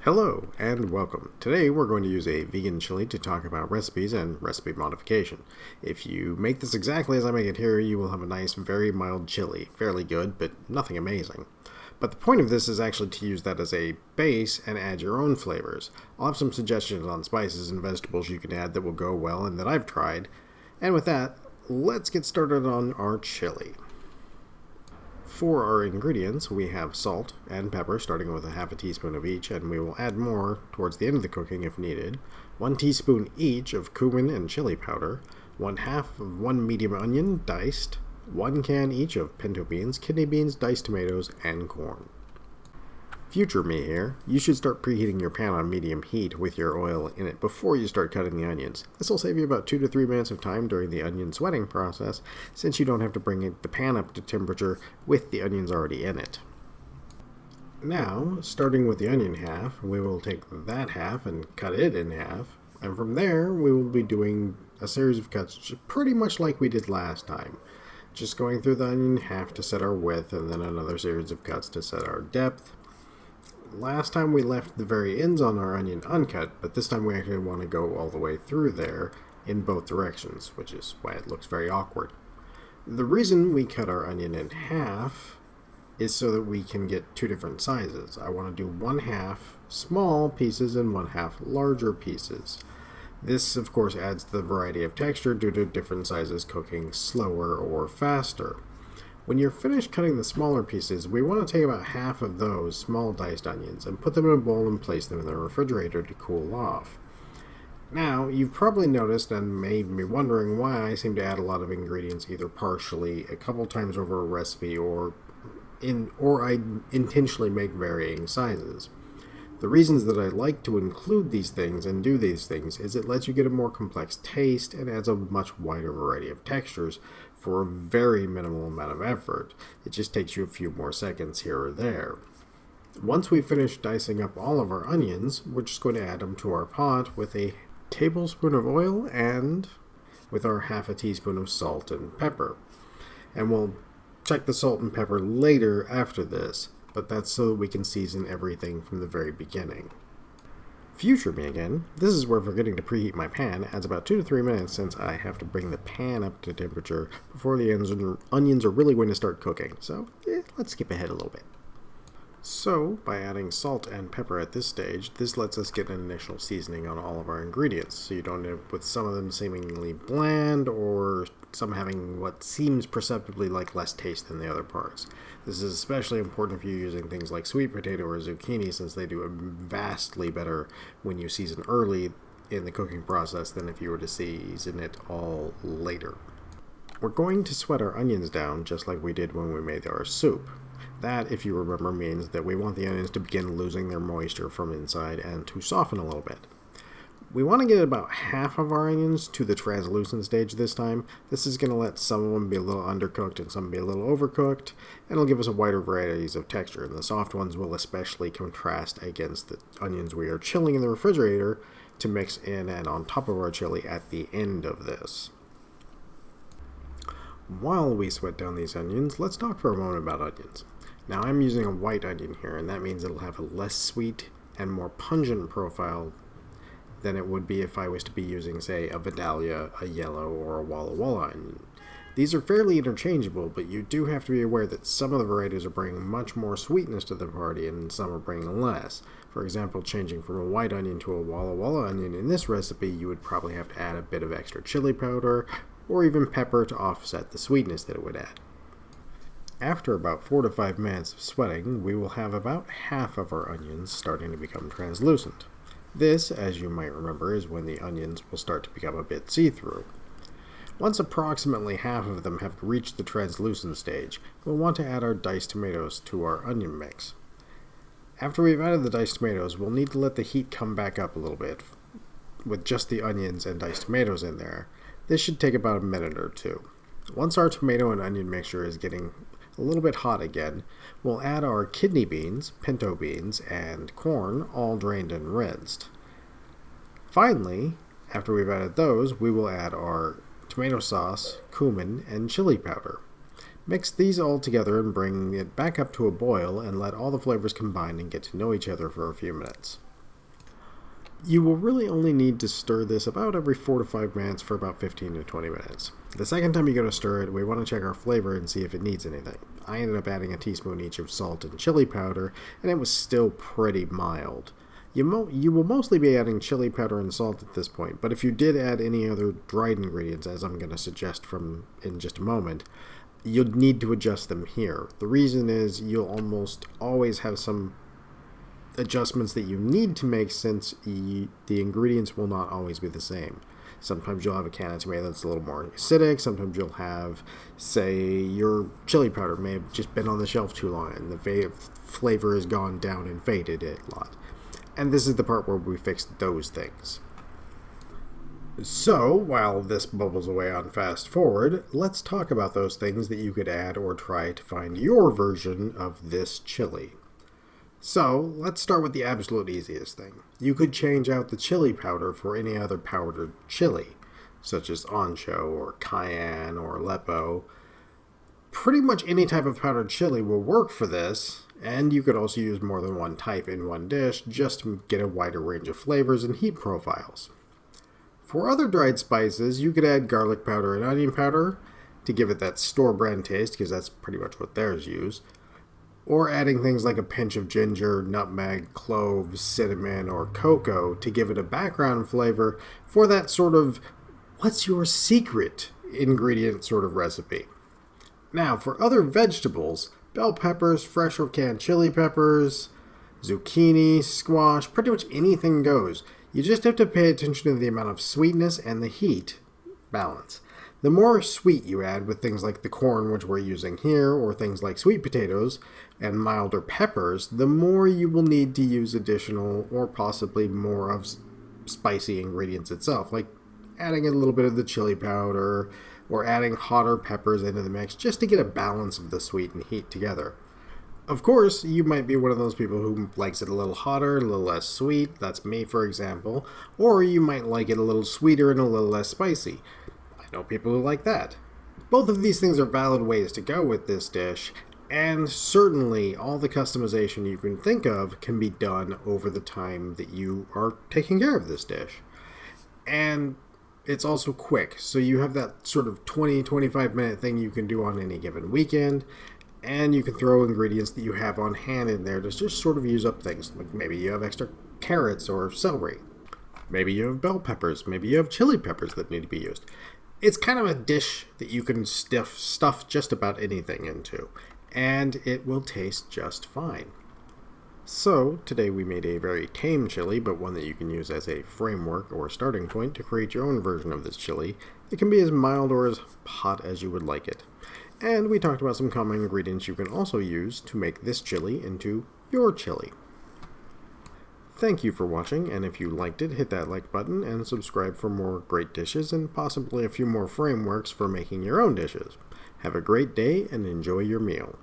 Hello and welcome. Today we're going to use a vegan chili to talk about recipes and recipe modification. If you make this exactly as I make it here, you will have a nice, very mild chili. Fairly good, but nothing amazing. But the point of this is actually to use that as a base and add your own flavors. I'll have some suggestions on spices and vegetables you can add that will go well and that I've tried. And with that, let's get started on our chili. For our ingredients, we have salt and pepper, starting with a half a teaspoon of each, and we will add more towards the end of the cooking if needed. 1 teaspoon each of cumin and chili powder, 1/2 of 1 medium onion, diced, 1 can each of pinto beans, kidney beans, diced tomatoes, and corn. Future me here, you should start preheating your pan on medium heat with your oil in it before you start cutting the onions. This will save you about 2 to 3 minutes of time during the onion sweating process, since you don't have to bring the pan up to temperature with the onions already in it. Now, starting with the onion half, we will take that half and cut it in half, and from there we will be doing a series of cuts pretty much like we did last time. Just going through the onion half to set our width, and then another series of cuts to set our depth. Last time we left the very ends on our onion uncut, but this time we actually want to go all the way through there in both directions, which is why it looks very awkward. The reason we cut our onion in half is so that we can get 2 different sizes. I want to do 1/2 small pieces and 1/2 larger pieces. This, of course, adds the variety of texture due to different sizes cooking slower or faster. When you're finished cutting the smaller pieces, we want to take about half of those small diced onions and put them in a bowl and place them in the refrigerator to cool off. Now, you've probably noticed and made me wondering why I seem to add a lot of ingredients either partially, a couple times over a recipe, or I intentionally make varying sizes. The reasons that I like to include these things and do these things is it lets you get a more complex taste and adds a much wider variety of textures for a very minimal amount of effort. It just takes you a few more seconds here or there. Once we finish dicing up all of our onions, we're just going to add them to our pot with a tablespoon of oil and with our half a teaspoon of salt and pepper. And we'll check the salt and pepper later after this, but that's so that we can season everything from the very beginning. Future me again, this is where forgetting to preheat my pan adds about 2 to 3 minutes since I have to bring the pan up to temperature before the onions are really going to start cooking, so let's skip ahead a little bit. So, by adding salt and pepper at this stage, this lets us get an initial seasoning on all of our ingredients, so you don't end up with some of them seemingly bland or some having what seems perceptibly like less taste than the other parts. This is especially important if you're using things like sweet potato or zucchini, since they do vastly better when you season early in the cooking process than if you were to season it all later. We're going to sweat our onions down just like we did when we made our soup. That, if you remember, means that we want the onions to begin losing their moisture from inside and to soften a little bit. We want to get about half of our onions to the translucent stage this time. This is going to let some of them be a little undercooked and some be a little overcooked, and it'll give us a wider varieties of texture, and the soft ones will especially contrast against the onions we are chilling in the refrigerator to mix in and on top of our chili at the end of this. While we sweat down these onions, let's talk for a moment about onions. Now, I'm using a white onion here, and that means it'll have a less sweet and more pungent profile than it would be if I was to be using, say, a Vidalia, a yellow, or a Walla Walla onion. These are fairly interchangeable, but you do have to be aware that some of the varieties are bringing much more sweetness to the party, and some are bringing less. For example, changing from a white onion to a Walla Walla onion in this recipe, you would probably have to add a bit of extra chili powder, or even pepper to offset the sweetness that it would add. After about 4 to 5 minutes of sweating, we will have about half of our onions starting to become translucent. This, as you might remember, is when the onions will start to become a bit see-through. Once approximately half of them have reached the translucent stage, we'll want to add our diced tomatoes to our onion mix. After we've added the diced tomatoes, we'll need to let the heat come back up a little bit, with just the onions and diced tomatoes in there. This should take about a minute or two. Once our tomato and onion mixture is getting a little bit hot again, we'll add our kidney beans, pinto beans, and corn, all drained and rinsed. Finally, after we've added those, we will add our tomato sauce, cumin, and chili powder. Mix these all together and bring it back up to a boil and let all the flavors combine and get to know each other for a few minutes. You will really only need to stir this about every 4 to 5 minutes for about 15 to 20 minutes. The second time you go to stir it, we want to check our flavor and see if it needs anything. I ended up adding a teaspoon each of salt and chili powder, and it was still pretty mild. You will mostly be adding chili powder and salt at this point, but if you did add any other dried ingredients, as I'm going to suggest in just a moment, you'll need to adjust them here. The reason is you'll almost always have some adjustments that you need to make since the ingredients will not always be the same. Sometimes you'll have a can of tomato that's a little more acidic. Sometimes you'll have, say, your chili powder may have just been on the shelf too long and the flavor has gone down and faded a lot. And this is the part where we fix those things. So, while this bubbles away on fast forward, let's talk about those things that you could add or try to find your version of this chili. So, let's start with the absolute easiest thing. You could change out the chili powder for any other powdered chili, such as ancho or cayenne or Aleppo. Pretty much any type of powdered chili will work for this, and you could also use more than one type in one dish just to get a wider range of flavors and heat profiles. For other dried spices, you could add garlic powder and onion powder to give it that store-brand taste, because that's pretty much what theirs use. Or adding things like a pinch of ginger, nutmeg, cloves, cinnamon, or cocoa to give it a background flavor for that sort of what's your secret ingredient sort of recipe. Now, for other vegetables, bell peppers, fresh or canned chili peppers, zucchini, squash, pretty much anything goes. You just have to pay attention to the amount of sweetness and the heat balance. The more sweet you add with things like the corn, which we're using here, or things like sweet potatoes and milder peppers, the more you will need to use additional or possibly more of spicy ingredients itself, like adding a little bit of the chili powder or adding hotter peppers into the mix just to get a balance of the sweet and heat together. Of course, you might be one of those people who likes it a little hotter, a little less sweet. That's me, for example. Or you might like it a little sweeter and a little less spicy. I know people who like that. Both of these things are valid ways to go with this dish, and certainly all the customization you can think of can be done over the time that you are taking care of this dish. And it's also quick, so you have that sort of 20-25 minute thing you can do on any given weekend. And you can throw ingredients that you have on hand in there to just sort of use up things. Like maybe you have extra carrots or celery. Maybe you have bell peppers. Maybe you have chili peppers that need to be used. It's kind of a dish that you can stuff just about anything into. And it will taste just fine. So, today we made a very tame chili, but one that you can use as a framework or starting point to create your own version of this chili. It can be as mild or as hot as you would like it. And we talked about some common ingredients you can also use to make this chili into your chili. Thank you for watching, and if you liked it, hit that like button and subscribe for more great dishes and possibly a few more frameworks for making your own dishes. Have a great day and enjoy your meal.